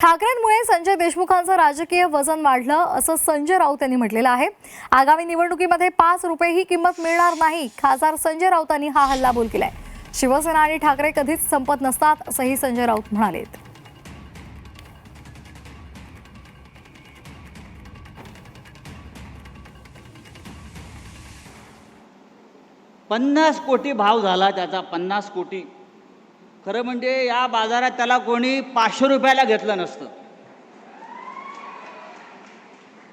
ठाकरेंमुळे संजय देशमुखांचं राजकीय वजन वाढलं असं संजय राऊत यांनी म्हटलेलं आहे। आगामी निवडणुकीमध्ये 5 रुपयेही किंमत मिळणार नाही, खासदार संजय राऊतांनी हा हल्लाबोल केलाय। शिवसेना आणि ठाकरे कधीच संपत नसतात असंही संजय राऊत म्हणाले। 50 कोटी भाव झाला त्याचा, 50 कोटी। खरं म्हणजे या बाजारात त्याला कोणी 500 रुपयाला घेतलं नसतं।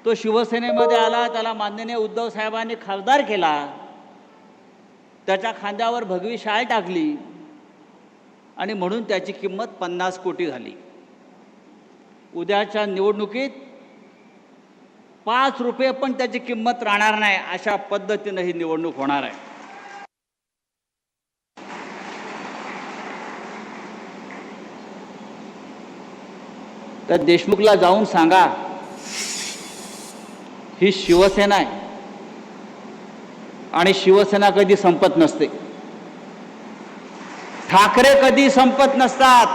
तो शिवसेनेमध्ये आला, त्याला माननीय उद्धव साहेबांनी खासदार केला, त्याच्या खांद्यावर भगवी शाल टाकली आणि म्हणून त्याची किंमत 50 कोटी झाली। उद्याच्या निवडणुकीत 5 रुपये पण त्याची किंमत राहणार नाही, अशा पद्धतीने ही निवडणूक होणार आहे। तर देशमुखला जाऊन सांगा, ही शिवसेना आहे आणि शिवसेना कधी संपत नसते। ठाकरे कधी संपत नसतात,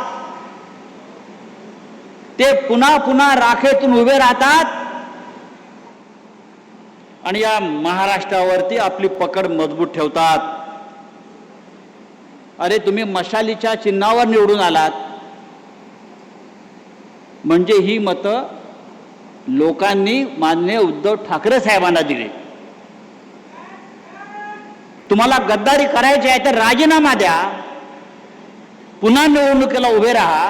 ते पुन्हा पुन्हा राखेतून उभे राहतात आणि या महाराष्ट्रावरती आपली पकड मजबूत ठेवतात। अरे तुम्ही मशालीच्या चिन्हावर निवडून आलात, म्हणजे ही मतं लोकांनी माननीय उद्धव ठाकरे साहेबांना दिली। तुम्हाला गद्दारी करायची आहे तर राजीनामा द्या, पुन्हा निवडणुकीला उभे राहा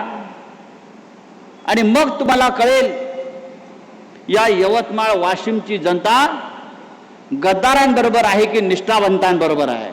आणि मग तुम्हाला कळेल या यवतमाळ वाशिमची जनता गद्दारांबरोबर आहे की निष्ठावंतांबरोबर आहे।